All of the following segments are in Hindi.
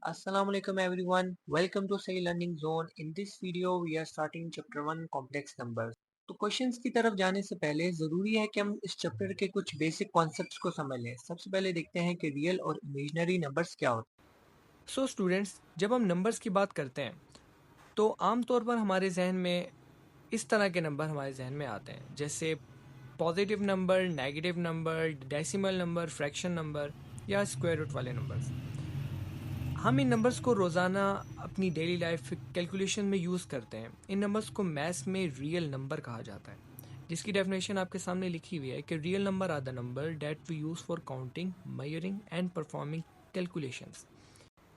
Assalamualaikum everyone. Welcome to Say Learning Zone. In this video we are starting chapter 1 complex numbers. तो क्वेश्चंस की तरफ जाने से पहले ज़रूरी है कि हम इस चैप्टर के कुछ बेसिक कॉन्सेप्ट्स को समझ लें। सबसे पहले देखते हैं कि रियल और इमेजिनरी नंबर्स क्या होते सो स्टूडेंट्स, जब हम नंबर्स की बात करते हैं तो आम तौर पर हमारे जहन में इस तरह के नंबर हमारे जहन में आते हैं, जैसे positive number, negative number, decimal number, fraction number या स्क्वायर रूट वाले नंबर्स। हम इन नंबर्स को रोज़ाना अपनी डेली लाइफ कैलकुलेशन में यूज़ करते हैं। इन नंबर्स को मैथ्स में रियल नंबर कहा जाता है, जिसकी डेफिनेशन आपके सामने लिखी हुई है कि real number are the number that we use for counting, measuring and performing calculations.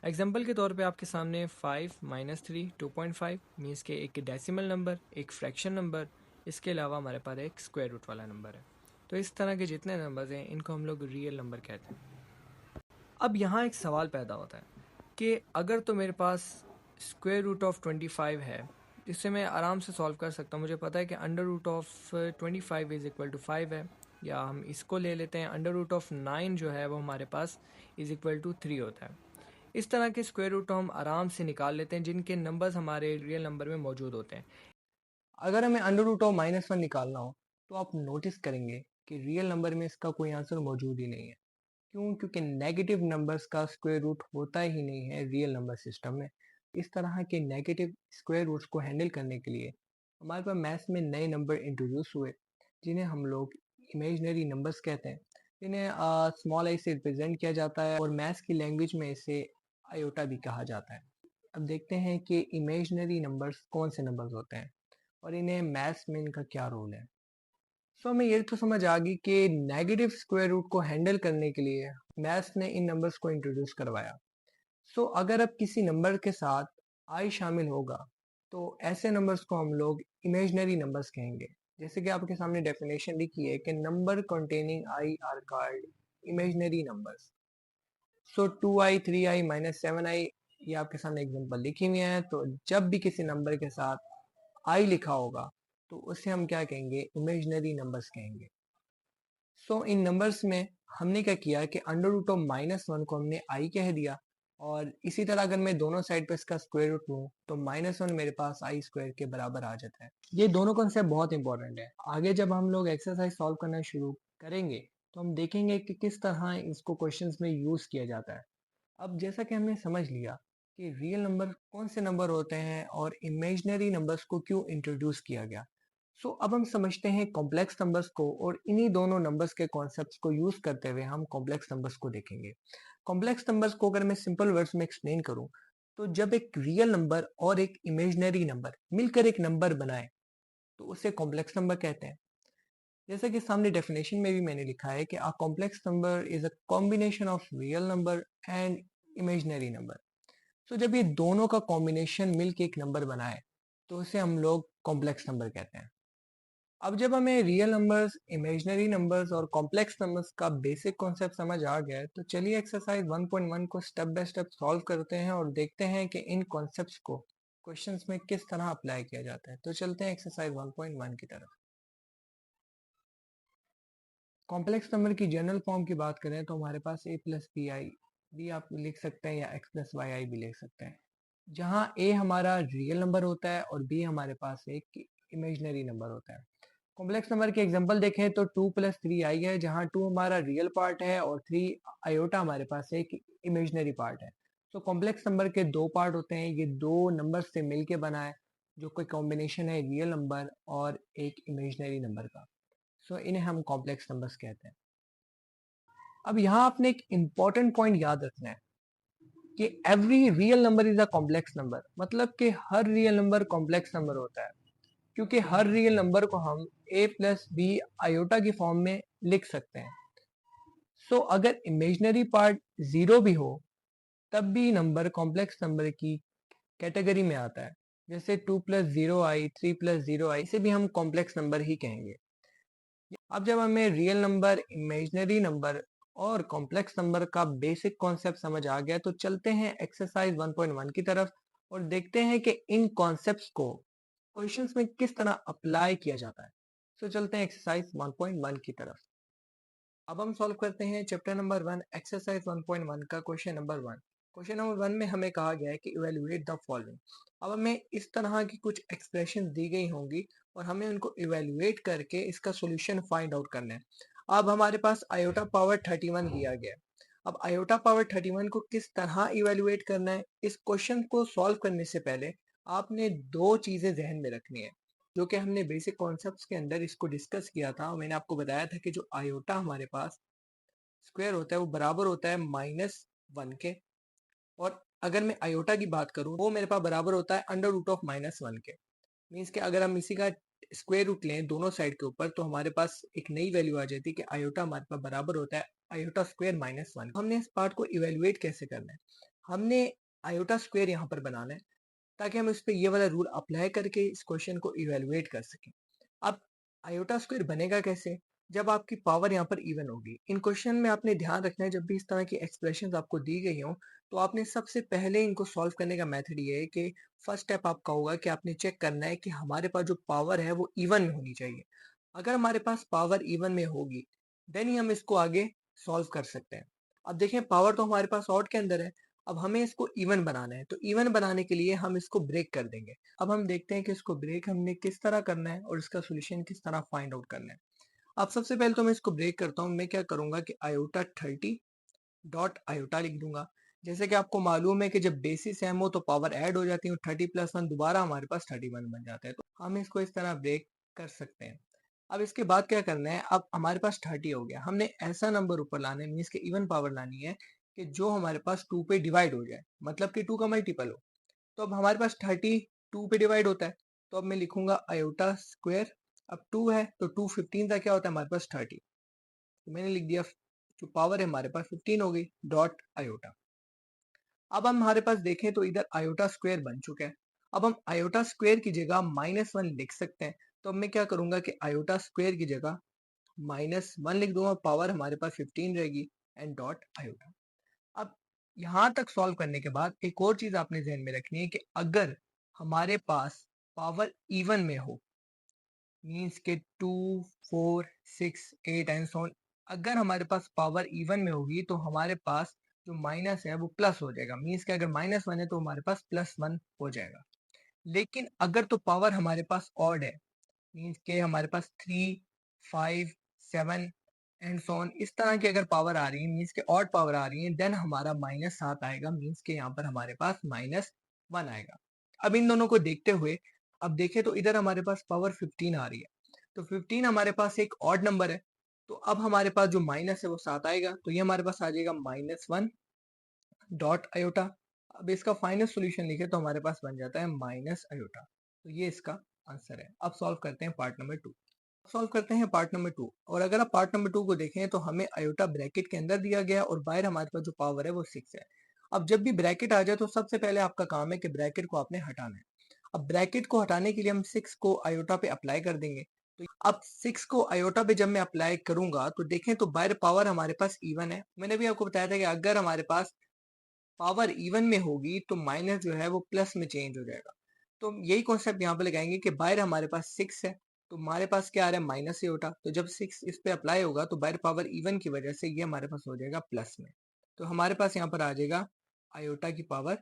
Example के तौर पे आपके सामने 5 - 3 2.5 मीन्स के एक डेसिमल नंबर, एक फ्रैक्शन नंबर, इसके अलावा हमारे पास एक स्क्वायर रूट वाला नंबर है। तो इस तरह के जितने नंबर्स हैं इनको हम लोग रियल नंबर कहते हैं। अब यहाँ एक सवाल पैदा होता है कि अगर तो मेरे पास स्क्वायर रूट ऑफ 25 है, जिससे मैं आराम से सॉल्व कर सकता हूँ। मुझे पता है कि under root of 25 is equal to 5 है, या हम इसको ले लेते हैं अंडर रूट ऑफ 9 जो है वो हमारे पास इज़ इक्वल टू 3 होता है। इस तरह के स्क्वायर रूट हम आराम से निकाल लेते हैं जिनके नंबर्स हमारे रियल नंबर में मौजूद होते हैं। अगर हमें अंडर रूट ऑफ -1 निकालना हो तो आप नोटिस करेंगे कि रियल नंबर में इसका कोई आंसर मौजूद ही नहीं है। क्यों? क्योंकि नेगेटिव नंबर्स का स्क्वायर रूट होता ही नहीं है रियल नंबर सिस्टम में। इस तरह के नेगेटिव स्क्वायर रूट्स को हैंडल करने के लिए हमारे पास मैथ्स में नए नंबर इंट्रोड्यूस हुए, जिन्हें हम लोग इमेजिनरी नंबर्स कहते हैं। इन्हें स्मॉल आई से रिप्रेजेंट किया जाता है और मैथ्स की लैंग्वेज में इसे आयोटा भी कहा जाता है। अब देखते हैं कि इमेजिनरी नंबर्स कौन से नंबर्स होते हैं और इन्हें मैथ्स में इनका क्या रोल है। हमें ये तो समझ आ गई कि नेगेटिव स्क्वायर रूट को हैंडल करने के लिए मैथ्स ने इन नंबर्स को इंट्रोड्यूस करवाया। अगर अब किसी नंबर के साथ आई शामिल होगा तो ऐसे नंबर्स को हम लोग इमेजिनरी नंबर्स कहेंगे। जैसे कि आपके सामने डेफिनेशन लिखी है कि number containing I R called imaginary numbers. 2i 3i -7i, ये आपके सामने एग्जांपल लिखी हुई है। तो जब भी किसी नंबर के साथ आई लिखा होगा तो उसे हम क्या कहेंगे? इमेजिनरी नंबर्स कहेंगे। इन नंबर्स में हमने क्या किया कि अंडर रूट ऑफ -1 को हमने आई कह दिया, और इसी तरह अगर मैं दोनों साइड पर इसका स्क्वायर रूट लूँ तो -1 मेरे पास आई स्क्वायर के बराबर आ जाता है। ये दोनों कॉन्सेप्ट बहुत इंपॉर्टेंट है। आगे जब हम लोग एक्सरसाइज सॉल्व करना शुरू करेंगे तो हम देखेंगे कि किस तरह इसको क्वेश्चंस में यूज किया जाता है। अब जैसा कि हमने समझ लिया कि रियल नंबर कौन से नंबर होते हैं और इमेजिनरी नंबर्स को क्यों इंट्रोड्यूस किया गया, अब हम समझते हैं कॉम्प्लेक्स नंबर्स को, और इन्हीं दोनों नंबर्स के कॉन्सेप्ट्स को यूज करते हुए हम कॉम्प्लेक्स नंबर्स को देखेंगे। कॉम्प्लेक्स नंबर्स को अगर मैं सिंपल वर्ड्स में एक्सप्लेन करूं तो जब एक रियल नंबर और एक इमेजिनरी नंबर मिलकर एक नंबर बनाए तो उसे कॉम्प्लेक्स नंबर कहते हैं। जैसा कि सामने डेफिनेशन में भी मैंने लिखा है कि a complex number is a combination of real number and imaginary number. जब ये दोनों का कॉम्बिनेशन मिलके एक नंबर बनाए तो उसे हम लोग कॉम्प्लेक्स नंबर कहते हैं। अब जब हमें रियल नंबर्स, इमेजिनरी नंबर्स और कॉम्प्लेक्स नंबर्स का बेसिक कॉन्सेप्ट समझ आ गया है तो चलिए एक्सरसाइज 1.1 को स्टेप बाय स्टेप सॉल्व करते हैं और देखते हैं कि इन कॉन्सेप्ट्स को क्वेश्चंस में किस तरह अप्लाई किया जाता है। तो चलते हैं एक्सरसाइज 1.1 की तरफ। कॉम्प्लेक्स नंबर की जनरल फॉर्म की बात करें तो हमारे पास a प्लस बी आई भी आप लिख सकते हैं या x प्लस वाई आई भी लिख सकते हैं, जहाँ a हमारा रियल नंबर होता है और b हमारे पास एक इमेजिनरी नंबर होता है। कॉम्प्लेक्स नंबर के एग्जांपल देखें तो 2 प्लस 3i है, जहाँ 2 हमारा रियल पार्ट है और 3 आयोटा हमारे पास एक इमेजिनरी पार्ट है। कॉम्प्लेक्स नंबर के दो पार्ट होते हैं, ये दो नंबर से मिलके बना है जो कोई कॉम्बिनेशन है रियल नंबर और एक इमेजिनरी नंबर का। इन्हें हम कॉम्प्लेक्स नंबर्स कहते हैं। अब यहाँ आपने एक इंपॉर्टेंट पॉइंट याद रखना है कि every real number is a complex number, मतलब कि हर रियल नंबर कॉम्प्लेक्स नंबर होता है, क्योंकि हर रियल नंबर को हम a प्लस बी आयोटा की फॉर्म में लिख सकते हैं। अगर इमेजिनरी पार्ट जीरो भी हो तब भी नंबर कॉम्प्लेक्स नंबर की कैटेगरी में आता है। जैसे 2 प्लस 0i, 3 प्लस 0i, इसे भी हम कॉम्प्लेक्स नंबर ही कहेंगे। अब जब हमें रियल नंबर, इमेजिनरी नंबर और कॉम्प्लेक्स नंबर का बेसिक कॉन्सेप्ट समझ आ गया तो चलते हैं एक्सरसाइज 1.1 की तरफ और देखते हैं कि इन कॉन्सेप्ट्स को क्वेश्चंस में किस तरह अप्लाई किया जाता है। चलते हैं एक्सरसाइज 1.1 की तरफ। अब हम सॉल्व करते हैं चैप्टर नंबर 1 एक्सरसाइज 1.1 का क्वेश्चन नंबर 1। क्वेश्चन नंबर 1 में हमें कहा गया है कि इवैल्यूएट द फॉलोइंग। अब हमें इस तरह की कुछ एक्सप्रेशन दी गई होंगी और हमें उनको इवैल्यूएट करके इसका सॉल्यूशन फाइंड आउट करना है। अब हमारे पास आयोटा पावर 31 दिया गया है। अब आयोटा पावर 31 को किस तरह इवैल्यूएट करना है, इस क्वेश्चन को सॉल्व करने से पहले आपने दो चीजें जहन में रखनी है, जो कि हमने बेसिक कॉन्सेप्ट्स के अंदर इसको डिस्कस किया था। मैंने आपको बताया था कि जो आयोटा हमारे पास स्क्वायर होता है वो बराबर होता है -1 के, और अगर मैं आयोटा की बात करूं वो मेरे पास बराबर होता है अंडर रूट ऑफ -1 के। मीन्स कि अगर हम इसी का स्क्वायर रूट लें दोनों साइड के ऊपर तो हमारे पास एक नई वैल्यू आ जाती है कि आयोटा हमारे पास बराबर होता है आयोटा स्क्वायर -1। हमने इस पार्ट को इवेल्युएट कैसे करना है, हमने आयोटा स्क्वायर यहाँ पर बनाना है ताकि हम इस पे ये वाला रूल अप्लाई करके इस क्वेश्चन को इवेल्युएट कर सकें। अब आयोटा स्क्वायर बनेगा कैसे, जब आपकी पावर यहाँ पर इवन होगी। इन क्वेश्चन में आपने ध्यान रखना है जब भी इस तरह की एक्सप्रेशंस आपको दी गई हो तो आपने सबसे पहले इनको सॉल्व करने का मेथड ये है कि फर्स्ट स्टेप आपका होगा कि आपने चेक करना है कि हमारे पास जो पावर है वो इवन में होनी चाहिए। अगर हमारे पास पावर इवन में होगी देन ही हम इसको आगे सॉल्व कर सकते हैं। अब देखें पावर तो हमारे पास ऑड के अंदर है, अब हमें इसको इवन बनाना है तो इवन बनाने के लिए हम इसको ब्रेक कर देंगे। अब हम देखते हैं कि इसको ब्रेक हमने किस तरह करना है और इसका सोल्यूशन किस तरह फाइंड आउट करना है। अब सबसे पहले तो मैं इसको ब्रेक करता हूँ। मैं क्या करूंगा कि आयोटा 30 डॉट आयोटा लिख दूंगा। जैसे कि आपको मालूम है कि जब बेसिस एम हो तो पावर ऐड हो जाती है, 30+1 दोबारा हमारे पास 31 बन जाता है, तो हम इसको इस तरह ब्रेक कर सकते हैं। अब इसके बाद क्या करना है, अब हमारे पास 30 हो गया, हमने ऐसा नंबर ऊपर लाना है मीन्स के इवन पावर लानी है कि जो हमारे पास 2 पे डिवाइड हो जाए, मतलब कि 2 का मल्टीपल हो। तो अब हमारे पास 30 2 पे डिवाइड होता है, तो अब मैं लिखूंगा आयोटा स्क्वायर। अब 2 है तो 2 15 का क्या होता है हमारे पास 30, तो मैंने लिख दिया जो पावर है हमारे पास 15 हो गई डॉट आयोटा। अब हम हमारे पास देखें तो इधर आयोटा स्क्वायर बन चुका है। अब हम आयोटा स्क्वायर की जगह -1 लिख सकते हैं, तो अब मैं क्या करूंगा कि आयोटा स्क्वायर की जगह -1 लिख दूंगा, पावर हमारे पास 15 रहेगी एंड डॉट आयोटा। अब यहाँ तक सॉल्व करने के बाद एक और चीज आपने ध्यान में रखनी है कि अगर हमारे पास पावर इवन में हो मीन्स के 2 4 6 8 एंड सो ऑन, अगर हमारे पास पावर इवन में होगी तो हमारे पास जो माइनस है वो प्लस हो जाएगा। मीन्स के अगर -1 है तो हमारे पास +1 हो जाएगा। लेकिन अगर तो पावर हमारे पास ऑड है मीन्स के हमारे पास 3 5 7 एंड सो ऑन इस तरह की अगर पावर आ रही है मीन्स के ऑड पावर आ रही है देन हमारा -7 आएगा। मीन्स के यहाँ पर हमारे पास -1 आएगा। अब इन दोनों को देखते हुए अब देखें तो इधर हमारे पास पावर 15 आ रही है, तो 15 हमारे पास एक ऑड नंबर है, तो अब हमारे पास जो माइनस है वो 7 आएगा, तो ये हमारे पास आ जाएगा -1 डॉट आयोटा। अब इसका फाइनल सॉल्यूशन लिखे तो हमारे पास बन जाता है माइनस आयोटा, तो ये इसका आंसर है। अब सॉल्व करते हैं पार्ट नंबर 2। सॉल्व करते हैं पार्ट नंबर 2, और अगर आप पार्ट नंबर 2 को देखें तो हमें आयोटा ब्रैकेट के अंदर दिया गया और बाहर हमारे पास जो पावर है वो 6 है। अब जब भी ब्रैकेट आ जाए तो सबसे पहले आपका काम है कि ब्रैकेट को आपने हटाना है। अब ब्रैकेट को हटाने के लिए हम 6 को आयोटा पे अप्लाई कर देंगे। तो अब 6 को आयोटा पे जब मैं अप्लाई करूंगा तो देखें तो बाहर पावर हमारे पास इवन है। मैंने भी आपको बताया था कि अगर हमारे पास पावर इवन में होगी तो माइनस जो है वो प्लस में चेंज हो जाएगा। तो यही कॉन्सेप्ट यहाँ पे लगाएंगे कि बाहर हमारे पास 6 है तो हमारे पास क्या आ रहा है माइनस से होता, तो जब 6 इस पे अप्लाई होगा तो बाहर पावर इवन की वजह से ये हमारे पास हो जाएगा प्लस में, तो हमारे पास यहाँ पर आ जाएगा आयोटा की पावर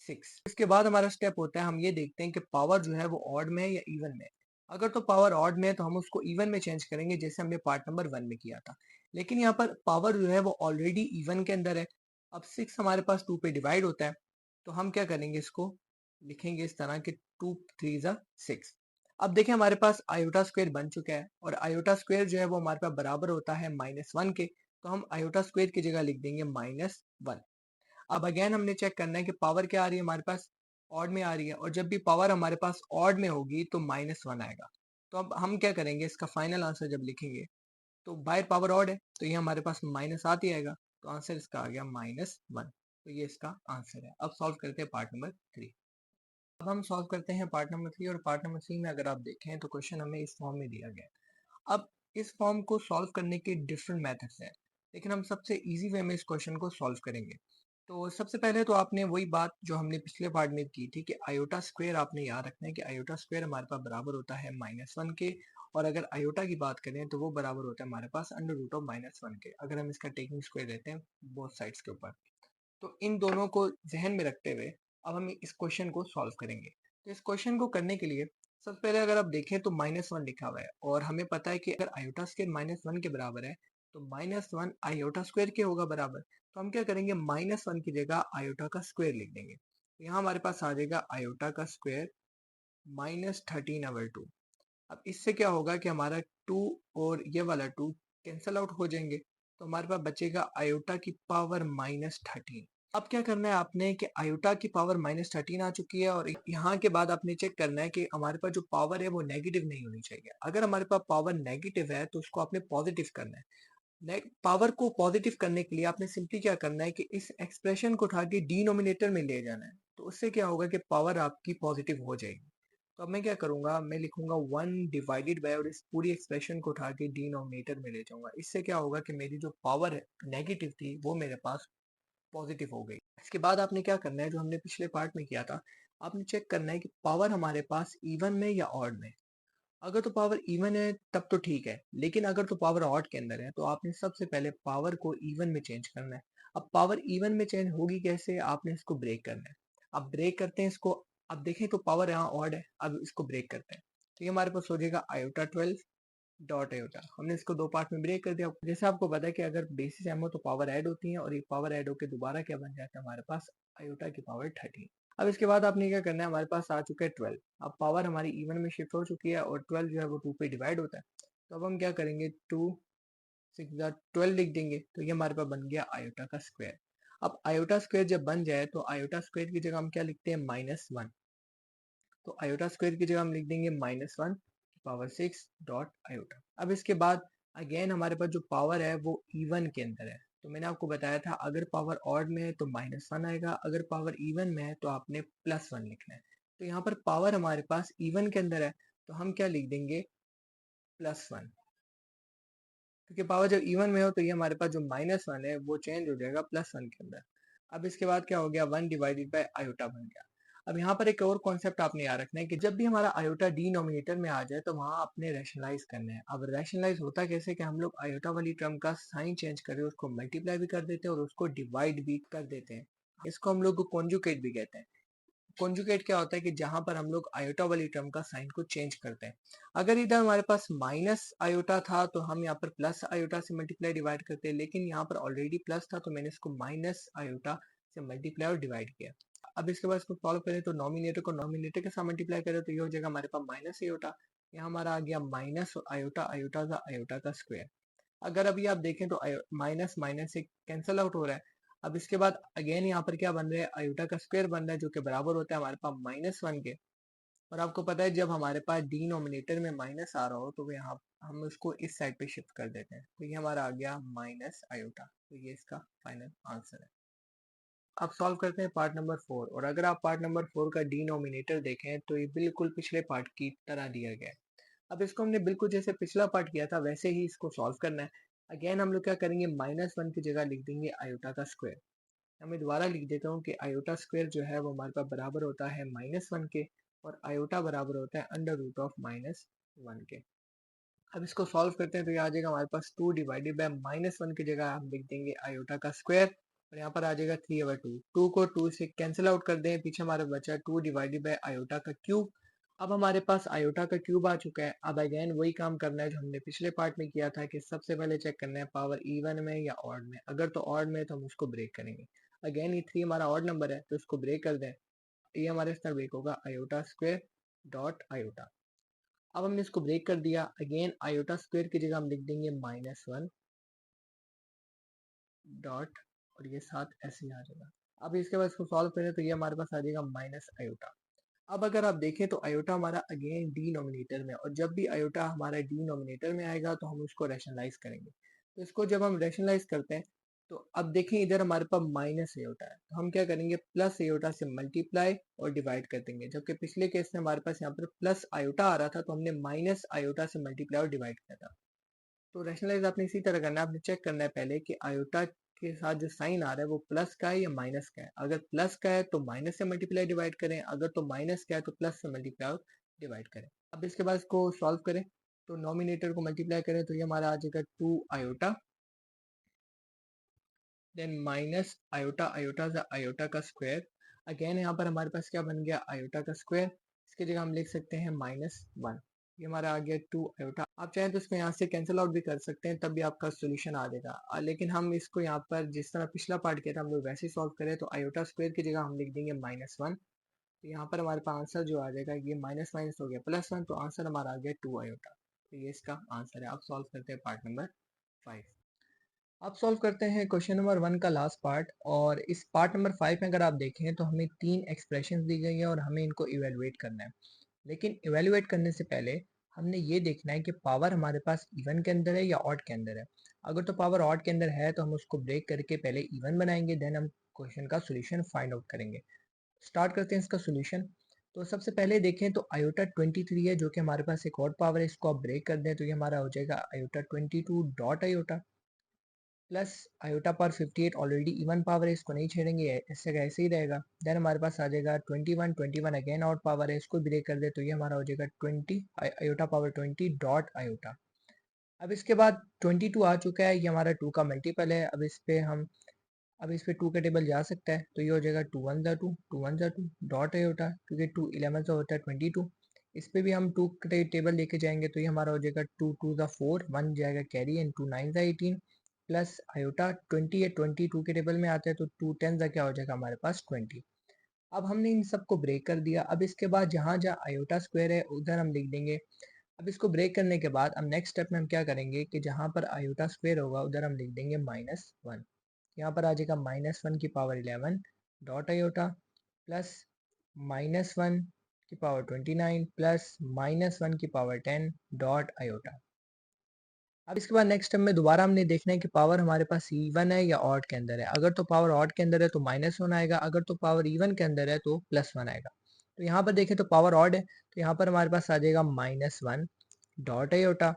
6। इसके बाद हमारा स्टेप होता है हम ये देखते हैं कि पावर जो है वो ऑड में है या इवन में है। अगर तो पावर ऑड में है तो हम उसको इवन में चेंज करेंगे जैसे हमने पार्ट नंबर 1 में किया था। लेकिन यहाँ पर पावर जो है वो ऑलरेडी इवन के अंदर है। अब 6 हमारे पास 2 पे डिवाइड होता है, तो हम क्या करेंगे इसको लिखेंगे इस तरह के 2 3 जा 6। अब देखें हमारे पास आयोटा स्क्वायर बन चुका है और आयोटा स्क्वायर जो है वो हमारे पास बराबर होता है -1 के, तो हम आयोटा स्क्वायर की जगह लिख देंगे -1। अब अगेन हमने चेक करना है कि पावर क्या आ रही है हमारे पास ऑड में आ रही है, और जब भी पावर हमारे पास ऑड में होगी तो -1 आएगा। तो अब हम क्या करेंगे इसका फाइनल आंसर जब लिखेंगे तो बाहर पावर ऑड है तो ये हमारे पास माइनस आती आएगा, तो आंसर इसका आ गया -1। तो ये इसका आंसर है। अब सॉल्व करते हैं पार्ट नंबर 3। अब हम सॉल्व करते हैं पार्ट नंबर 3, और पार्ट नंबर 3 में अगर आप देखें तो क्वेश्चन हमें इस फॉर्म में दिया गया है। अब इस फॉर्म को सॉल्व करने के डिफरेंट मेथड्स हैं, लेकिन हम सबसे इजी वे में इस क्वेश्चन को सॉल्व करेंगे। तो सबसे पहले तो आपने वही बात जो हमने पिछले पार्ट में की थी कि आयोटा स्क्वायर आपने याद रखना है कि आयोटा स्क्वायर हमारे पास बराबर होता है -1 के, और अगर आयोटा की बात करें तो वो बराबर होता है हमारे पास अंडर रूट ऑफ -1 के, अगर हम इसका टेकिंग स्क्वायर लेते हैं बोथ साइड्स के ऊपर। तो इन दोनों को ज़हन में रखते हुए अब हम इस क्वेश्चन को सॉल्व करेंगे। तो इस क्वेश्चन को करने के लिए सबसे पहले अगर आप देखें तो -1 लिखा हुआ है और हमें पता है कि अगर आयोटा स्क्वायर -1 के बराबर है तो -1 आयोटा स्क्वायर के होगा बराबर। तो हम क्या करेंगे, -1 की जगह आयोटा का स्क्वायर लिख देंगे। तो यहाँ हमारे पास आ जाएगा आयोटा का स्क्वायर -13/2। अब इससे क्या होगा कि हमारा 2 और ये वाला 2 कैंसल आउट हो जाएंगे, तो हमारे पास बचेगा आयोटा की पावर -13। अब क्या करना है आपने कि आयोटा की पावर -13 आ चुकी है और यहाँ के बाद आपने चेक करना है कि हमारे पास जो पावर है वो नेगेटिव नहीं होनी चाहिए। अगर हमारे पास पावर नेगेटिव है तो उसको आपने पॉजिटिव करना है। पावर को पॉजिटिव करने के लिए आपने सिंपली क्या करना है कि इस एक्सप्रेशन को उठा के डिनोमिनेटर में ले जाना है। तो उससे क्या होगा कि पावर आपकी पॉजिटिव हो जाएगी। तो अब मैं क्या करूंगा, मैं लिखूंगा 1 डिवाइडेड बाय और इस पूरी एक्सप्रेशन को उठा के डिनोमिनेटर में ले जाऊंगा। इससे क्या होगा कि मेरी जो पावर है नेगेटिव थी वो मेरे पास पॉजिटिव हो गई। इसके बाद आपने क्या करना है, जो हमने पिछले पार्ट में किया था, आपने चेक करना है कि पावर हमारे पास इवन में या ऑड में। अगर तो पावर इवन है तब तो ठीक है, लेकिन अगर तो पावर ऑड के अंदर है तो आपने सबसे पहले पावर को इवन में चेंज करना है। अब पावर इवन में चेंज होगी कैसे, आपने इसको ब्रेक करना है। अब ब्रेक करते हैं इसको। अब देखें तो पावर यहाँ ऑड है, अब इसको ब्रेक करते हैं। तो ये हमारे पास हो जाएगा आयोटा 12 डॉट आयोटा। हमने इसको दो पार्ट में ब्रेक कर दिया। जैसे आपको पता है कि अगर बेसिस एम हो तो पावर ऐड होती है और ये पावर ऐड होकर दोबारा क्या बन जाता है हमारे पास, आयोटा की पावर 13। अब इसके बाद आपने क्या करना है, हमारे पास आ चुका है 12। अब पावर हमारी इवन में शिफ्ट हो चुकी है और 12 जो है वो 2 पे डिवाइड होता है। तो अब हम क्या करेंगे, 2 6 12 लिख देंगे। तो ये हमारे पास बन गया आयोटा का स्क्वायर। अब आयोटा स्क्वायर जब बन जाए तो आयोटा स्क्वायर की जगह हम क्या लिखते हैं, -1। तो आयोटा स्क्वायर की जगह हम लिख देंगे -1 पावर 6 डॉट आयोटा। अब इसके बाद अगेन हमारे पास जो पावर है वो इवन के अंदर है। तो मैंने आपको बताया था अगर पावर ऑड में है तो -1 आएगा, अगर पावर इवन में है तो आपने +1 लिखना है। तो यहाँ पर पावर हमारे पास इवन के अंदर है तो हम क्या लिख देंगे, +1। क्योंकि पावर जब इवन में हो तो ये हमारे पास जो -1 है वो चेंज हो जाएगा +1 के अंदर। अब इसके बाद क्या हो गया, 1 डिवाइडेड बाय आयोटा बन गया। अब यहाँ पर एक और कॉन्सेप्ट आपने याद रखना है कि जब भी हमारा आयोटा डिनोमिनेटर में आ जाए तो वहां आपने रैशनलाइज करना है। अब रैशनलाइज होता कैसे कि हम लोग आयोटा वाली टर्म का साइन चेंज करके उसको मल्टीप्लाई भी कर देते हैं और उसको डिवाइड भी कर देते हैं। इसको हम लोग कॉन्जुगेट भी कहते हैं। कॉन्जुगेट क्या होता है कि जहां पर हम लोग आयोटा वाली टर्म का साइन को चेंज करते हैं। अगर इधर हमारे पास माइनस आयोटा था तो हम यहाँ पर प्लस आयोटा से मल्टीप्लाई डिवाइड करते हैं, लेकिन यहाँ पर ऑलरेडी प्लस था तो मैंने इसको माइनस आयोटा से मल्टीप्लाई और डिवाइड किया। अब इसके बाद इसको सॉल्व करें तो नॉमिनेटर को नॉमिनेटर के साथ मल्टीप्लाई करें तो ये हो जाएगा हमारे पास माइनस आयोटा। यहाँ हमारा आ गया माइनस आयोटा, आयोटा का स्क्वायर। अगर अभी आप देखें तो माइनस माइनस से कैंसल आउट हो रहा है। अब इसके बाद अगेन यहाँ पर क्या बन रहा है, आयोटा का स्क्वायर बन रहा है जो कि बराबर होता है हमारे पास -1 के। और आपको पता है जब हमारे पास डिनोमिनेटर में माइनस आ रहा हो तो यहाँ हम उसको इस साइड पे शिफ्ट कर देते हैं। तो ये हमारा आ गया माइनस आयोटा। तो ये इसका फाइनल आंसर है। अब सॉल्व करते हैं पार्ट नंबर 4। और अगर आप पार्ट नंबर 4 का डिनोमिनेटर देखें तो ये बिल्कुल पिछले पार्ट की तरह दिया गया है। अब इसको हमने बिल्कुल जैसे पिछला पार्ट किया था वैसे ही इसको सॉल्व करना है। अगेन हम लोग क्या करेंगे, -1 की जगह लिख देंगे आयोटा का स्क्वायर। मैं दोबारा लिख देता हूँ कि आयोटा स्क्वायर जो है वो हमारे पास बराबर होता है -1 के और आयोटा बराबर होता है √-1 के। अब इसको सॉल्व करते हैं तो ये आ जाएगा हमारे पास 2 डिवाइडेड बाय -1 की जगह हम लिख देंगे आयोटा का स्क्वायर और यहाँ पर आ जाएगा 3/2। 2 को 2 से कैंसिल आउट कर दें, पीछे हमारा बचा 2 डिवाइडेड बाय आयोटा का क्यूब। अब हमारे पास आयोटा का क्यूब आ चुका है। अब अगेन वही काम करना है जो हमने पिछले पार्ट में किया था कि सबसे पहले चेक करना है पावर इवन में या ऑड में। अगर तो ऑड में है तो हम उसको ब्रेक करेंगे। अगेन ये 3 हमारा ऑड नंबर है तो इसको ब्रेक कर दें। ये हमारे साथ ब्रेक होगा आयोटा स्क्वायर डॉट आयोटा। अब हमने इसको ब्रेक कर दिया। अगेन आयोटा स्क्वायर की जगह हम लिख देंगे -1 डॉट और ये साथ ऐसे ही आ जाएगा। अब इसके बाद इसको सॉल्व करें तो ये हमारे पास आ जाएगा माइनस आयोटा। अब अगर आप देखें तो आयोटा हमारा अगेन डिनोमिनेटर में, और जब भी आयोटा हमारा डिनोमिनेटर में आएगा तो हम उसको रैशनलाइज करेंगे। तो इसको जब हम रैशनलाइज करते हैं तो अब देखें इधर हमारे पास माइनस आयोटा है तो हम क्या करेंगे, प्लस आयोटा से मल्टीप्लाई और डिवाइड कर देंगे। जबकि पिछले केस में हमारे पास यहाँ पर प्लस आयोटा आ रहा था तो हमने माइनस आयोटा से मल्टीप्लाई और डिवाइड किया था। तो रैशनलाइज आपने इसी तरह करना है। आपने चेक करना है पहले कि आयोटा के साथ जो साइन आ रहा है वो प्लस का है या माइनस का है। अगर प्लस का है तो माइनस से मल्टीप्लाई डिवाइड करें, अगर तो माइनस का है तो प्लस से मल्टीप्लाई डिवाइड करें। अब इसके बाद इसको सॉल्व करें तो नॉमिनेटर को मल्टीप्लाई करें तो ये हमारा आ जाएगा 2 iota then minus iota, iota से आयोटा का स्क्वायर। अगेन यहाँ पर हमारे पास क्या बन गया, आयोटा का स्क्वायर। इसकी जगह हम लिख सकते हैं -1। ये हमारा आ गया 2 आयोटा। आप चाहें तो इसको यहाँ से कैंसिल आउट भी कर सकते हैं, तब भी आपका सोल्यूशन आ जाएगा। लेकिन हम इसको यहाँ पर जिस तरह पिछला पार्ट किया था हम लोग वैसे ही सॉल्व करें, तो आयोटा स्क्वायर की जगह हम लिख देंगे -1। तो यहाँ पर हमारे पास आंसर जो आ जाएगा, ये माइनस माइनस हो गया +1, तो आंसर हमारा आ गया 2 आयोटा। तो ये इसका आंसर है। आप सॉल्व करते हैं पार्ट नंबर 5। अब सॉल्व करते हैं क्वेश्चन नंबर 1 का लास्ट पार्ट। और इस पार्ट नंबर 5 में अगर आप देखें तो हमें 3 एक्सप्रेशंस दी गई है और हमें इनको इवेलुएट करना है। लेकिन इवेलुएट करने से पहले हमने ये देखना है कि पावर हमारे पास इवन के अंदर है या ऑड के अंदर है। अगर तो पावर ऑड के अंदर है तो हम उसको ब्रेक करके पहले इवन बनाएंगे, देन हम क्वेश्चन का सोल्यूशन फाइंड आउट करेंगे। स्टार्ट करते हैं इसका सोल्यूशन। तो सबसे पहले देखें तो आयोटा 23 है जो कि हमारे पास एक और पावर है, इसको आप ब्रेक कर दें तो ये हमारा हो जाएगा iota 22 dot iota plus iota power 58 already even power है, इसको नहीं छेड़ेंगे, ऐसे का ऐसे ही रहेगा। देन हमारे पास आ जाएगा 21 अगेन ऑड पावर है, इसको ब्रेक कर दे तो ये हमारा हो जाएगा 20 आयोटा पावर 20 डॉट आयोटा। अब इसके बाद 22 आ चुका है, ये हमारा 2 का मल्टीपल है। अब इस पे 2 का टेबल जा सकता है, तो ये हो जाएगा 2 1 जा 2 2 1 जा 2 डॉट आयोटा, क्योंकि 2 11 से होता है 22। इस पे भी हम 2 का टेबल लेके जाएंगे तो ये हमारा हो जाएगा 2 2 जा 4 1 जाएगा कैरी एंड 2 9 जा 18 प्लस आयोटा 20 है, 22 के टेबल में आता है तो 2 10 जा क्या हो जाएगा हमारे पास 20। अब हमने इन सबको ब्रेक कर दिया। अब इसके बाद जहाँ जहाँ आयोटा स्क्वायर है उधर हम लिख देंगे। अब इसको ब्रेक करने के बाद अब नेक्स्ट स्टेप में हम क्या करेंगे कि जहाँ पर आयोटा स्क्वायर होगा उधर हम लिख देंगे -1। यहाँ पर आ जाएगा -1 की पावर 11 डॉट आयोटा प्लस -1 की पावर 29 प्लस -1 की पावर 10 डॉट आयोटा। अब इसके बाद नेक्स्ट स्टेप में दोबारा हमने देखना है कि पावर हमारे पास इवन है या ऑड के अंदर है। अगर तो पावर ऑड के अंदर है तो -1 आएगा, अगर तो पावर इवन के अंदर है तो +1 आएगा। तो यहाँ पर देखें तो पावर ऑड है तो यहाँ पर हमारे पास आ जाएगा -1 dot iota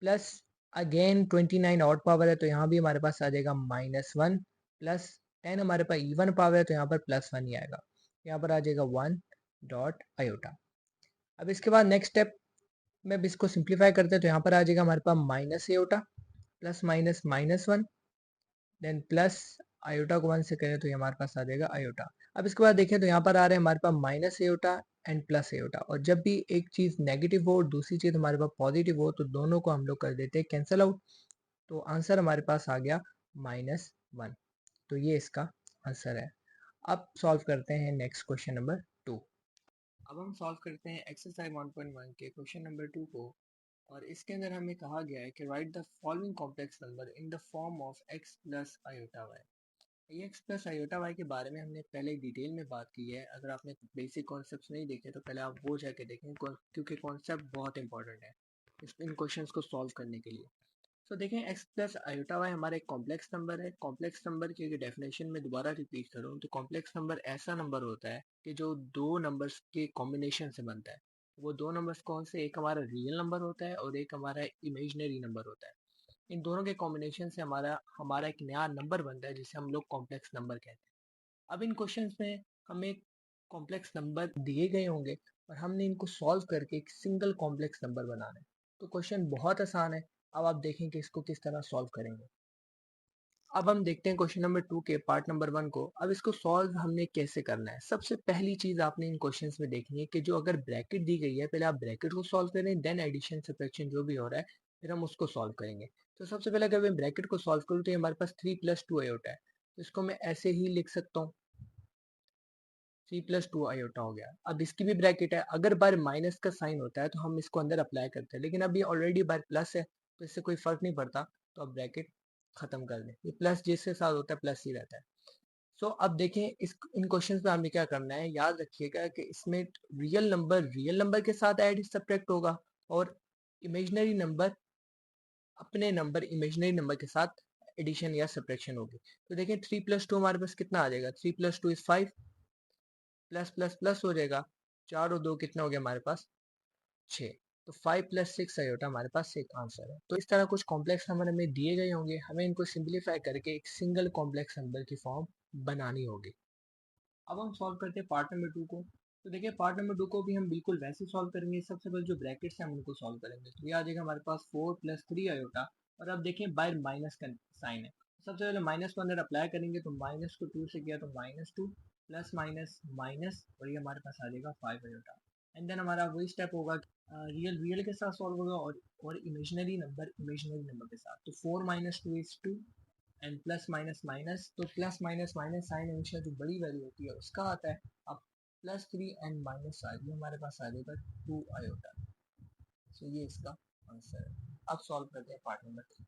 plus again 29 odd power है तो यहाँ भी हमारे पास आ जाएगा -1 प्लस 10 हमारे पास इवन पावर है तो यहाँ पर +1 ही आएगा। यहाँ पर आ जाएगा 1 डॉट आयोटा। अब इसके बाद नेक्स्ट स्टेप में अब इसको सिंप्लीफाई करते हैं तो यहाँ पर आ जाएगा हमारे पास minus iota plus minus -1 then plus iota को 1 से करें तो ये हमारे पास आ जाएगा आयोटा। अब इसके बाद देखें तो यहाँ पर आ रहे हैं हमारे पास minus iota and plus iota, और जब भी एक चीज़ नेगेटिव हो और दूसरी चीज़ हमारे पास पॉजिटिव हो तो दोनों को हम लोग कर देते हैं कैंसिल आउट। तो आंसर हमारे पास आ गया -1। तो ये इसका आंसर है। अब सॉल्व करते हैं नेक्स्ट क्वेश्चन नंबर 2। अब हम सॉल्व करते हैं एक्सरसाइज 1.1 के क्वेश्चन नंबर 2 को। और इसके अंदर हमें कहा गया है कि write the following complex number in the form of x plus iota y. X plus iota y के बारे में हमने पहले डिटेल में बात की है। अगर आपने बेसिक कॉन्सेप्ट्स नहीं देखे तो पहले आप वो जाके देखें, क्योंकि कॉन्सेप्ट बहुत इंपॉर्टेंट है इन क्वेश्चंस को सॉल्व करने के लिए। तो देखें एक्स प्लस आयोटा वाई हमारा एक कॉम्प्लेक्स नंबर है। कॉम्प्लेक्स नंबर की डेफिनेशन में दोबारा रिपीट करूँ तो कॉम्प्लेक्स नंबर ऐसा नंबर होता है कि जो दो नंबर्स के कॉम्बिनेशन से बनता है। वो दो नंबर्स कौन से, एक हमारा रियल नंबर होता है और एक हमारा इमेजिनरी नंबर होता है। इन दोनों के कॉम्बिनेशन से हमारा हमारा एक नया नंबर बनता है जिसे हम लोग कॉम्प्लेक्स नंबर कहते हैं। अब इन क्वेश्चंस में हमें कॉम्प्लेक्स नंबर दिए गए होंगे और हमने इनको सॉल्व करके एक सिंगल कॉम्प्लेक्स नंबर बनाना है। तो क्वेश्चन बहुत आसान है। अब आप देखें कि इसको किस तरह सॉल्व करेंगे। अब हम देखते हैं क्वेश्चन नंबर 2 के पार्ट नंबर 1 को। अब इसको सॉल्व हमने कैसे करना है। सबसे पहली चीज आपने इन क्वेश्चंस में देखनी है कि जो अगर ब्रैकेट दी गई है पहले आप ब्रैकेट को सॉल्व करें, देन एडिशन सब्ट्रैक्शन जो भी हो रहा है फिर हम उसको सॉल्व करेंगे। तो सबसे पहले अगर मैं ब्रैकेट को सॉल्व करूँ तो ये हमारे पास 3 + 2 आयोटा है, तो इसको मैं ऐसे ही लिख सकता हूँ 3 + 2 आयोटा हो गया। अब इसकी भी ब्रैकेट है, अगर बार माइनस का साइन होता है तो हम इसको अंदर अप्लाई करते हैं, लेकिन अब ये ऑलरेडी बार प्लस है तो इससे कोई फर्क नहीं पड़ता, तो अब ब्रैकेट खत्म कर दें। ये प्लस जिसके साथ होता है प्लस ही रहता है। सो अब देखें इस इन क्वेश्चंस में हमें क्या करना है। याद रखिएगा कि इसमें रियल नंबर के साथ ऐड सब्ट्रैक्ट होगा और इमेजिनरी नंबर अपने नंबर इमेजिनरी नंबर के साथ एडिशन या सब्ट्रैक्शन होगी। तो देखें 3 + 2 हमारे पास कितना आ जाएगा, 3 + 2 इज 5 प्लस प्लस प्लस हो जाएगा, 4 और 2 कितना हो गया हमारे पास 6। तो 5 + 6 आयोटा हमारे पास एक आंसर है। तो इस तरह कुछ कॉम्प्लेक्स नंबर हमें दिए गए होंगे, हमें इनको सिंप्लीफाई करके एक सिंगल कॉम्प्लेक्स नंबर की फॉर्म बनानी होगी। अब हम सॉल्व करते हैं पार्ट नंबर 2 को। तो देखिए पार्ट नंबर 2 को भी हम बिल्कुल वैसे सॉल्व करेंगे। सबसे पहले जो ब्रैकेट्स हैं हम उनको सॉल्व करेंगे। तो ये आ जाएगा हमारे पास 4 + 3 आयोटा, और अब देखें बाय माइनस का साइन है सबसे पहले माइनस को अंदर अप्लाई करेंगे तो माइनस को 2 से किया तो -2 प्लस माइनस माइनस और ये हमारे पास आ जाएगा 5 आयोटा। एंड देन हमारा वही स्टेप होगा, रियल रियल के साथ सॉल्व होगा और इमेजिनरी नंबर के साथ। तो 4 minus 2 is 2 and plus minus minus, तो प्लस माइनस माइनस साइन हमेशा जो बड़ी वैल्यू होती है उसका आता है। अब +3 एंड -5 ये हमारे पास आ जाएगा 2 आयोटा। सो ये इसका आंसर है। अब सॉल्व करते हैं पार्ट नंबर 3।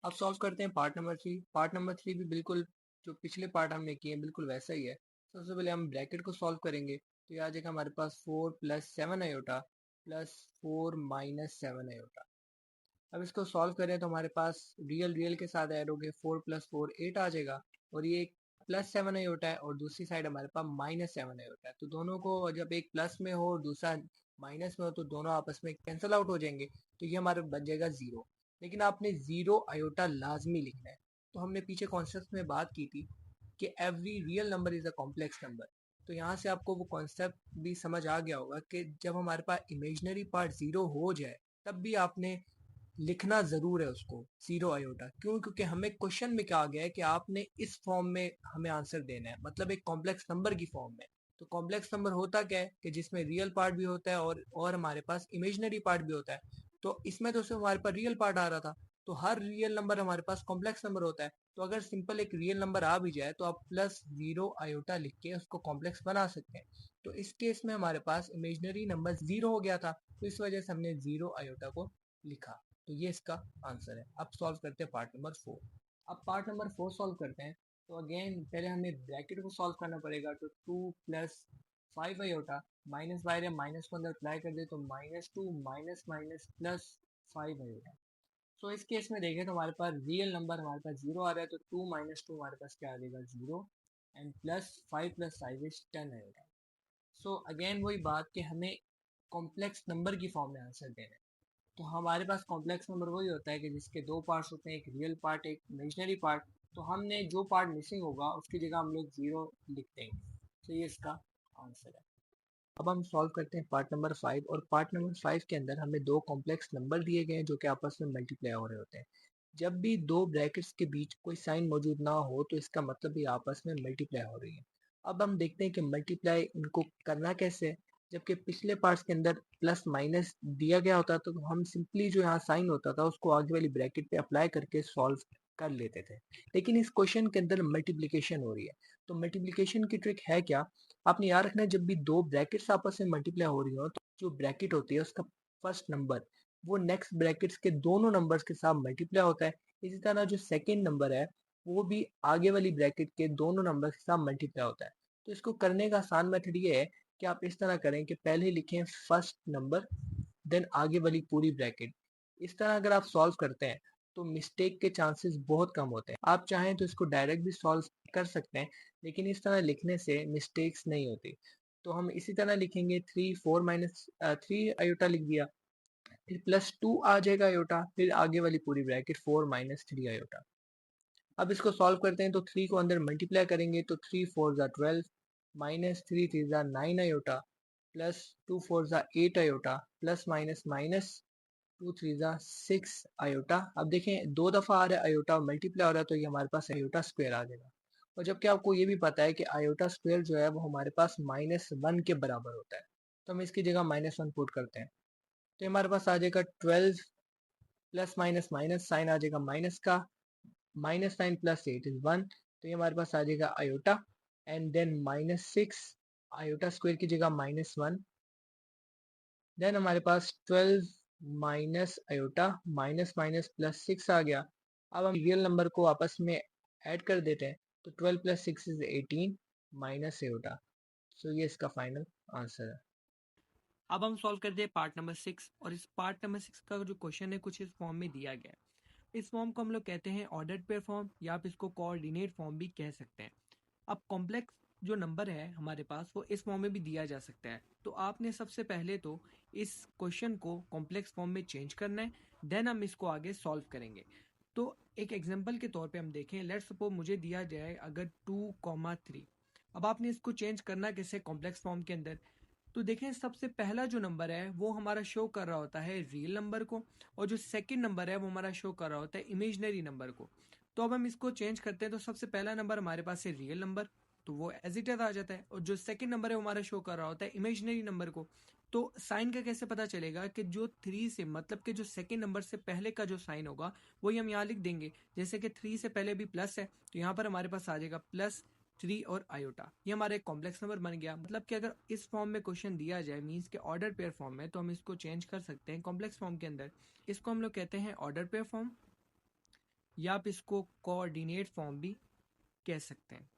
अब सॉल्व करते हैं पार्ट नंबर 3। पार्ट नंबर 3 भी बिल्कुल जो पिछले पार्ट हमने किए हैं बिल्कुल वैसा ही है। सबसे पहले हम ब्रैकेट को सॉल्व करेंगे तो ये आ जाएगा हमारे पास 4 + 7 आयोटा प्लस 4 - 7 आयोटा। अब इसको सॉल्व करें तो हमारे पास रियल रियल के साथ ऐड हो गए 4 + 4 8 आ जाएगा और ये एक +7 आयोटा है और दूसरी साइड हमारे पास -7 आयोटा है। तो दोनों को जब एक प्लस में हो और दूसरा माइनस में हो तो दोनों आपस में कैंसिल आउट हो जाएंगे, तो ये हमारे बच जाएगा 0। लेकिन आपने 0 आयोटा लाजमी लिखना है। तो हमने पीछे कॉन्सेप्ट में बात की थी कि every real number is a complex number. तो यहाँ से आपको वो कॉन्सेप्ट भी समझ आ गया होगा कि जब हमारे पास इमेजनरी पार्ट 0 हो जाए तब भी आपने लिखना जरूर है उसको 0 आयोटा। क्यों? क्योंकि हमें क्वेश्चन में क्या गया है कि आपने इस फॉर्म में हमें आंसर देना है, मतलब एक कॉम्प्लेक्स नंबर की फॉर्म में। तो कॉम्प्लेक्स नंबर होता क्या है कि जिसमें रियल पार्ट भी होता है और हमारे पास इमेजिनरी पार्ट भी होता है। तो इसमें तो सिर्फ हमारे पास रियल पार्ट आ रहा था, तो हर रियल नंबर हमारे पास कॉम्प्लेक्स नंबर होता है। तो अगर सिंपल एक रियल नंबर आ भी जाए तो आप +0 आयोटा लिख के उसको कॉम्प्लेक्स बना सकते हैं। तो इस केस में हमारे पास इमेजिनरी नंबर 0 हो गया था, तो इस वजह से हमने 0 आयोटा को लिखा। तो ये इसका आंसर है। अब सॉल्व करते हैं पार्ट नंबर 4। अब पार्ट नंबर 4 सॉल्व करते हैं तो अगेन पहले हमें ब्रैकेट को सॉल्व करना पड़ेगा। तो 2 + 5 आयोटा माइनस बाहर है, माइनस को अंदर अप्लाई कर दे तो -2 माइनस माइनस प्लस 5 आयोटा। तो इस केस में देखें तो हमारे पास रियल नंबर हमारे पास 0 आ रहा है, तो 2 - 2 हमारे पास क्या आ जाएगा 0 एंड प्लस 5 + 5 इज 10 आएगा। सो अगेन वही बात कि हमें कॉम्प्लेक्स नंबर की फॉर्म में आंसर देना है। तो हमारे पास कॉम्प्लेक्स नंबर वही होता है कि जिसके दो पार्ट्स होते हैं, एक रियल पार्ट एक इमेजिनरी पार्ट। तो हमने जो पार्ट मिसिंग होगा उसकी जगह हम लोग 0 लिख देंगे। तो ये इसका आंसर है। अब हम सॉल्व करते हैं पार्ट नंबर 5। और पार्ट नंबर 5 के अंदर हमें दो कॉम्प्लेक्स नंबर दिए गए हैं जो कि आपस में मल्टीप्लाई हो रहे होते हैं। जब भी दो ब्रैकेट्स के बीच कोई साइन मौजूद ना हो तो इसका मतलब ये आपस में मल्टीप्लाई हो रही है। अब हम देखते हैं कि मल्टीप्लाई इनको करना कैसे है। जबकि पिछले पार्ट्स के अंदर प्लस माइनस दिया गया होता तो हम सिंपली जो यहाँ साइन होता था उसको आगे वाली ब्रैकेट पे अप्लाई करके सॉल्व कर लेते थे। लेकिन इस क्वेश्चन के अंदर मल्टीप्लिकेशन हो रही है। तो मल्टीप्लिकेशन की ट्रिक है क्या? आपने याद रखना है जब भी दो ब्रैकेट्स आपस में मल्टीप्लाई हो रही हो तो जो ब्रैकेट होती है उसका फर्स्ट नंबर वो नेक्स्ट ब्रैकेट्स के दोनों नंबर्स के साथ मल्टीप्लाई होता है। इसी तरह जो सेकेंड नंबर है वो भी आगे वाली ब्रैकेट के दोनों नंबर के साथ मल्टीप्लाई होता है। तो इसको करने का आसान मेथड ये है कि आप इस तरह करें कि पहले लिखें फर्स्ट नंबर देन आगे वाली पूरी ब्रैकेट। इस तरह अगर आप सॉल्व करते हैं तो मिस्टेक के चांसेस बहुत कम होते हैं। आप चाहें तो इसको डायरेक्ट भी सॉल्व कर सकते हैं, लेकिन इस तरह लिखने से मिस्टेक्स नहीं होती। तो हम इसी तरह लिखेंगे 3 4 माइनस 3 आयोटा लिख दिया, फिर +2 आ जाएगा आयोटा, फिर आगे वाली पूरी ब्रैकेट 4 - 3 आयोटा। अब इसको सॉल्व करते हैं तो 3 को अंदर मल्टीप्लाई करेंगे तो 3 4 ज़ा 12 -3 3 ज़ा 9 आयोटा प्लस 2 4 ज़ा 8 आयोटा प्लस माइनस माइनस 2 3 ज़ा 6 आयोटा। अब देखें दो दफ़ा आ रहा है आयोटा मल्टीप्लाई हो रहा है तो ये हमारे पास आयोटा स्क्वायर आ जाएगा। और जबकि आपको ये भी पता है कि आयोटा स्क्वायर जो है वो हमारे पास -1 के बराबर होता है। तो हम इसकी जगह -1 पुट करते हैं तो हमारे पास आ जाएगा 12 प्लस माइनस माइनस साइन आ जाएगा माइनस का, -9 + 8 इज 1। तो ये हमारे पास आ जाएगा iota and then -6 iota square की जगह -1। देन हमारे पास 12 माइनस आयोटा माइनस माइनस +6 आ गया। अब हम रियल नंबर को आपस में ऐड कर देते हैं तो 12 + 6 इज 18 माइनस आयोटा। सो ये इसका फाइनल आंसर है। अब हम सॉल्व करते हैं पार्ट नंबर 6। और इस पार्ट नंबर 6 का जो क्वेश्चन है कुछ इस फॉर्म में दिया गया है। इस फॉर्म को हम लोग कहते हैं ऑर्डर्ड पेयर फॉर्म, या आप इसको कोऑर्डिनेट फॉर्म भी कह सकते हैं। अब कॉम्प्लेक्स जो नंबर है हमारे पास वो इस फॉर्म में भी दिया जा सकता है। तो आपने सबसे पहले तो इस क्वेश्चन को कॉम्प्लेक्स फॉर्म में चेंज करना है, देन हम इसको आगे सॉल्व करेंगे। तो एक एग्जांपल के तौर पे हम देखें, लेट्स सपोज मुझे दिया जाए अगर 2,3। अब आपने इसको चेंज करना कैसे कॉम्प्लेक्स फॉर्म के अंदर? तो देखें सबसे पहला जो नंबर है वो हमारा शो कर रहा होता है रियल नंबर को, और जो सेकंड नंबर है वो हमारा शो कर रहा होता है इमेजिनरी नंबर को। तो अब हम इसको चेंज करते हैं, तो सबसे पहला नंबर हमारे पास है रियल नंबर, तो वो एज इट इज आ जाता है, और जो सेकंड नंबर है वो हमारा शो कर रहा होता है इमेजिनरी नंबर को। तो साइन का कैसे पता चलेगा कि जो 3 से मतलब कि जो सेकंड नंबर से पहले का जो साइन होगा वही हम यहाँ लिख देंगे। जैसे कि 3 से पहले भी प्लस है, तो यहाँ पर हमारे पास आ जाएगा +3 और आयोटा, ये हमारा एक कॉम्प्लेक्स नंबर बन गया। मतलब कि अगर इस फॉर्म में क्वेश्चन दिया जाए मीन्स के ऑर्डर पेयर फॉर्म में, तो हम इसको चेंज कर सकते हैं कॉम्प्लेक्स फॉर्म के अंदर। इसको हम लोग कहते हैं ऑर्डर पेयर फॉर्म, या आप इसको कोऑर्डिनेट फॉर्म भी कह सकते हैं।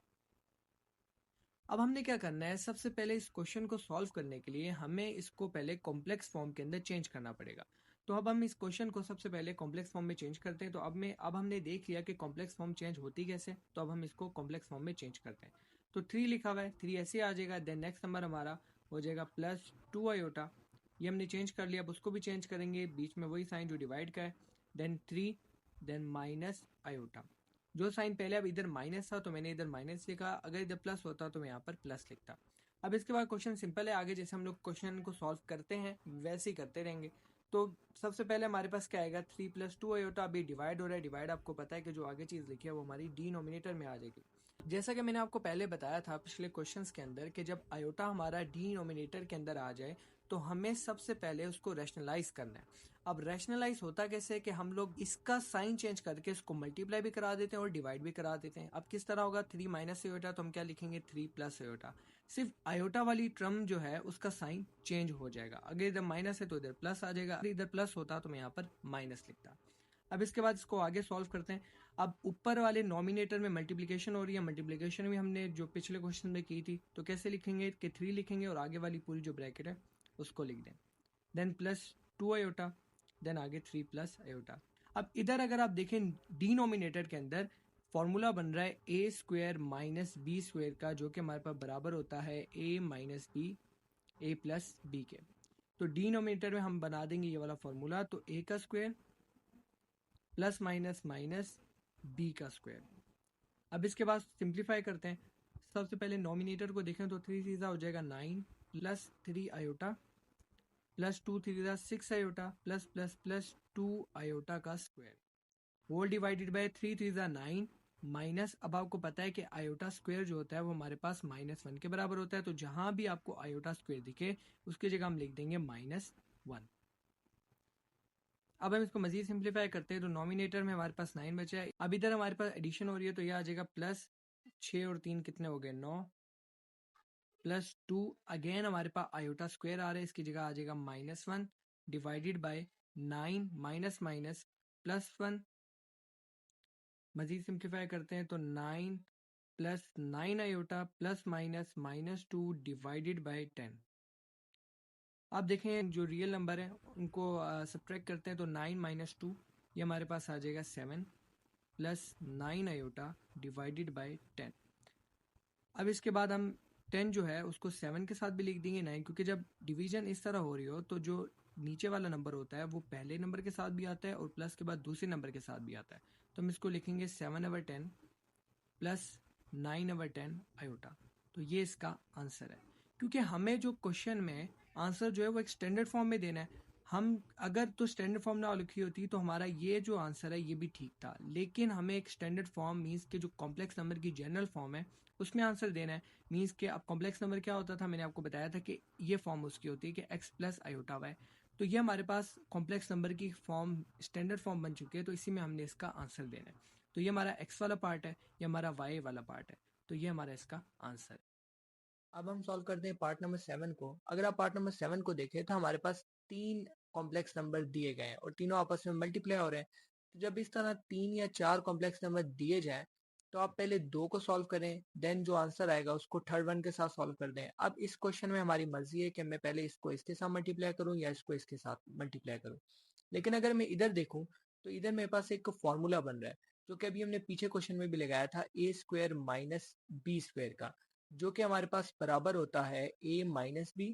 अब हमने क्या करना है, सबसे पहले इस क्वेश्चन को सॉल्व करने के लिए हमें इसको पहले कॉम्प्लेक्स फॉर्म के अंदर चेंज करना पड़ेगा। तो अब हम इस क्वेश्चन को सबसे पहले कॉम्प्लेक्स फॉर्म में चेंज करते हैं। तो अब हमने देख लिया कि कॉम्प्लेक्स फॉर्म चेंज होती कैसे, तो अब हम इसको कॉम्प्लेक्स फॉर्म में चेंज करते हैं। तो 3 लिखा हुआ है, 3 ऐसे आ जाएगा। देन नेक्स्ट नंबर हमारा हो जाएगा +2 आयोटा, ये हमने चेंज कर लिया। अब उसको भी चेंज करेंगे, बीच में वही साइन जो डिवाइड का है। Then 3, then minus iota. जो साइन पहले अब इधर माइनस था तो मैंने इधर माइनस लिखा, अगर इधर प्लस होता तो मैं यहाँ पर प्लस लिखता। अब इसके बाद क्वेश्चन सिंपल है, आगे जैसे हम लोग क्वेश्चन को सॉल्व करते हैं वैसे ही करते रहेंगे। तो सबसे पहले हमारे पास क्या आएगा, 3+2 आयोटा। अभी डिवाइड हो रहा है, डिवाइड आपको पता है कि जो आगे चीज़ लिखी है वो हमारी डिनोमिनेटर में आ जाएगी। जैसा कि मैंने आपको पहले बताया था पिछले क्वेश्चंस के अंदर कि जब आयोटा हमारा डिनोमिनेटर के अंदर आ जाए तो हमें सबसे पहले उसको रैशनलाइज करना है। अब रैशनलाइज होता कैसे है कि हम लोग इसका साइन चेंज करके इसको मल्टीप्लाई भी करा देते हैं और डिवाइड भी करा देते हैं। अब किस तरह होगा, 3 माइनस आयोटा, तो हम क्या लिखेंगे 3 प्लस आयोटा। सिर्फ आयोटा वाली टर्म जो है उसका साइन चेंज हो जाएगा, अगर इधर माइनस है तो इधर प्लस आ जाएगा, अगर इधर प्लस होता तो मैं यहाँ पर माइनस लिखता। अब इसके बाद इसको आगे सॉल्व करते हैं। अब ऊपर वाले नॉमिनेटर में मल्टीप्लिकेशन हो रही है, मल्टीप्लिकेशन भी हमने जो पिछले क्वेश्चन में की थी, तो कैसे लिखेंगे कि 3 लिखेंगे और आगे वाली पूरी जो ब्रैकेट है उसको लिख दें। देन +2 आयोटा, देन आगे 3 प्लस आयोटा। अब इधर अगर आप देखें डिनोमिनेटर के अंदर फॉर्मूला बन रहा है a² - b² का, जो कि हमारे पास बराबर होता है a - b a+b के। तो डिनोमिनेटर में हम बना देंगे ये वाला फॉर्मूला, तो a का square plus minus minus b का स्क्वायर। अब इसके बाद सिंप्लीफाई करते हैं। सबसे पहले नॉमिनेटर को देखें तो 3 सीधा हो जाएगा 9 +3 आयोटा +2 6 आयोटा +++2 आयोटा का square whole divided by 3 9 minus. अब आपको पता है कि आयोटा स्क्वायर जो होता है वो हमारे पास -1 के बराबर होता है, तो जहां भी आपको आयोटा स्क्वायर दिखे उसकी जगह हम लिख देंगे -1। अब हम इसको मजीद सिंप्लीफाई करते हैं तो नॉमिनेटर में हमारे पास 9 बचा है। अब इधर हमारे पास एडिशन हो रही है, तो यह आ जाएगा +6 और 3 कितने हो गए 9 +2। अगेन हमारे पास आयोटा स्क्वायर आ रहा है, इसकी जगह आ जाएगा -1 डिवाइडेड बाय 9 माइनस माइनस +1। मजीद सिंप्लीफाई करते हैं तो 9 +9 iota plus minus -2 divided by 10। आप देखें जो रियल नंबर है उनको सब्ट्रैक्ट करते हैं तो 9 - 2 ये हमारे पास आ जाएगा 7 +9 आयोटा डिवाइडेड बाय 10। अब इसके बाद हम 10 जो है उसको 7 के साथ भी लिख देंगे 9, क्योंकि जब डिवीजन इस तरह हो रही हो तो जो नीचे वाला नंबर होता है वो पहले नंबर के साथ भी आता है और प्लस के बाद दूसरे नंबर के साथ भी आता है। तो हम इसको लिखेंगे 7/10 +9/10 आयोटा। तो ये इसका आंसर है, क्योंकि हमें जो क्वेश्चन में आंसर जो है वो एक स्टैंडर्ड फॉर्म में देना है। हम अगर तो स्टैंडर्ड फॉर्म ना लिखी होती तो हमारा ये जो आंसर है ये भी ठीक था, लेकिन हमें एक स्टैंडर्ड फॉर्म मीन्स के जो कॉम्प्लेक्स नंबर की जनरल फॉर्म है उसमें आंसर देना है। मीन्स के अब कॉम्प्लेक्स नंबर क्या होता था, मैंने आपको बताया था कि ये फॉर्म उसकी होती है कि x + आयोटा y। तो ये हमारे पास कॉम्प्लेक्स नंबर की फॉर्म स्टैंडर्ड फॉर्म बन चुकी है, तो इसी में हमने इसका आंसर देना है। तो ये हमारा x वाला पार्ट है, ये हमारा y वाला पार्ट है, तो ये हमारा इसका आंसर है। अब हम सॉल्व करते हैं पार्ट नंबर 7 को। अगर आप पार्ट नंबर 7 को देखें तो हमारे पास 3 कॉम्प्लेक्स नंबर दिए गए हैं और तीनों आपस में मल्टीप्लाई हो रहे हैं। तो जब इस तरह 3 या 4 कॉम्प्लेक्स नंबर दिए जाएं तो आप पहले 2 को सॉल्व करें, देन जो आंसर आएगा उसको थर्ड वन के साथ सॉल्व कर दें। अब इस क्वेश्चन में हमारी मर्जी है कि मैं पहले इसको इसके साथ मल्टीप्लाई करूं या इसको इसके साथ मल्टीप्लाई करूं। लेकिन अगर मैं इधर देखूं तो इधर मेरे पास एक फॉर्मूला बन रहा है जो कि अभी हमने पीछे क्वेश्चन में भी लगाया था, a² - b² का, जो कि हमारे पास बराबर होता है a - b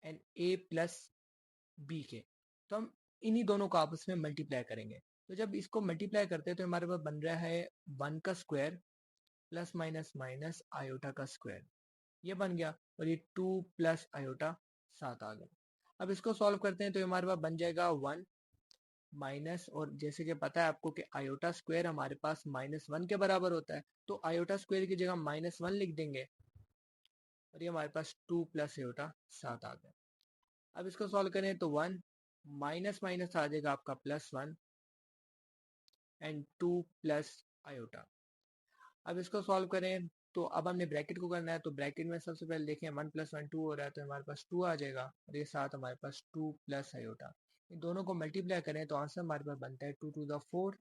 एंड a+b के। तो हम इन्हीं दोनों को आपस में मल्टीप्लाई करेंगे। तो जब इसको मल्टीप्लाई करते हैं तो हमारे पास बन रहा है 1 का square plus minus minus iota का स्क्वायर, ये बन गया। और ये 2 प्लस आयोटा 7 आ गया। अब इसको सॉल्व करते हैं तो हमारे पास बन जाएगा 1 माइनस, और जैसे कि पता है आपको कि आयोटा स्क्वायर हमारे पास -1 के बराबर होता है, तो आयोटा स्क्वायर की जगह -1 लिख देंगे और ये हमारे पास 2 प्लस आयोटा 7 आ गया। अब इसको सॉल्व करें तो 1 माइनस माइनस आ जाएगा आपका +1 एंड 2 प्लस आयोटा। अब इसको सॉल्व करें तो अब हमने ब्रैकेट को करना है, तो ब्रैकेट में सबसे पहले देखें 1 + 1 2 हो रहा है, तो हमारे पास 2 आ जाएगा और ये साथ हमारे पास 2 प्लस आयोटा। इन दोनों को मल्टीप्लाई करें तो आंसर हमारे पास बनता है 2 टू द 4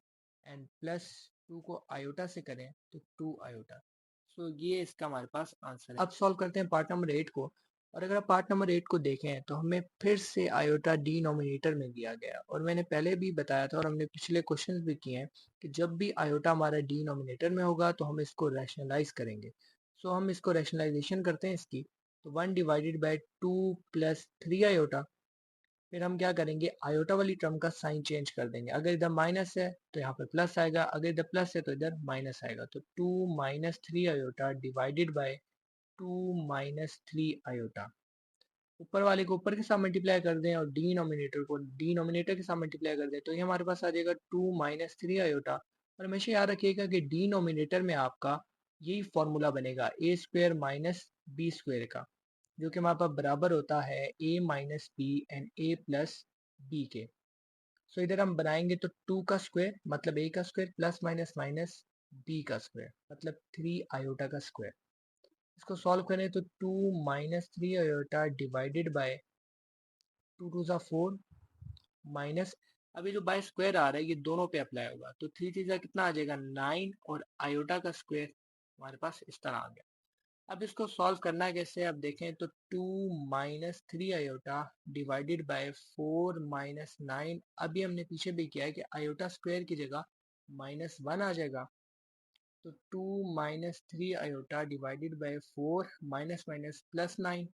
एंड प्लस 2 को आयोटा से करें तो 2 आयोटा। सो ये इसका हमारे पास आंसर है। अब सॉल्व करते हैं पार्ट नंबर 8 को, और अगर आप पार्ट नंबर 8 को देखें तो हमें फिर से आयोटा डिनोमिनेटर में दिया गया, और मैंने पहले भी बताया था और हमने पिछले क्वेश्चन भी किए हैं कि जब भी आयोटा हमारा डिनोमिनेटर में होगा तो हम इसको रैशनलाइज करेंगे। सो हम इसको रैशनलाइजेशन करते हैं इसकी, तो 1 डिवाइडेड बाय 2 प्लस 3 आयोटा। फिर हम क्या करेंगे, आयोटा वाली टर्म का साइन चेंज कर देंगे, अगर इधर माइनस है तो यहाँ पर प्लस आएगा, अगर इधर प्लस है तो इधर माइनस आएगा, तो 2 minus 3 iota divided by 2 minus 3 iota. ऊपर वाले को ऊपर के साथ मल्टीप्लाई कर दें और डिनोमिनेटर को डिनोमिनेटर के साथ मल्टीप्लाई कर दें, तो ये हमारे पास आ जाएगा 2 माइनस 3 आयोटा। और हमेशा याद रखिएगा कि डिनोमिनेटर में आपका यही फॉर्मूला बनेगा A square minus B square का, जो कि हमारे पास बराबर होता है A minus B and A plus B के। सो इधर हम बनाएंगे तो 2 का स्क्वायर मतलब ए का square plus minus minus b का स्क्वायर मतलब 3 आयोटा का स्क्वायर। इसको सॉल्व करें तो 2 minus 3 iota divided by 2 to ज़ा 4 माइनस, अभी जो बाय स्क्वायर आ रहा है ये दोनों पे अप्लाई होगा, तो 3 चीज़ा कितना आ जाएगा 9 और आयोटा का स्क्वायर हमारे पास इस तरह आ गया। अब इसको सॉल्व करना है कैसे, अब देखें तो 2 minus 3 iota divided bye 4 minus 9, अभी हमने पीछे भी किया है कि आयोटा स्क्वायर की जगह -1 आ जाएगा, तो 2 minus 3 iota divided bye 4 minus minus plus 9।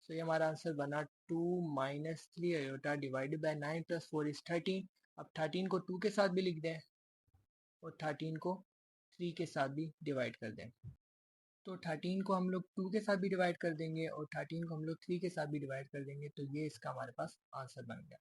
सो ये हमारा आंसर बना 2 minus 3 iota divided by 9 plus 4 is 13। अब 13 को 2 के साथ भी लिख दें और 13 को 3 के साथ भी डिवाइड कर दें, तो 13 को हम लोग 2 के साथ भी डिवाइड कर देंगे और 13 को हम लोग 3 के साथ भी डिवाइड कर देंगे, तो ये इसका हमारे पास आंसर बन गया।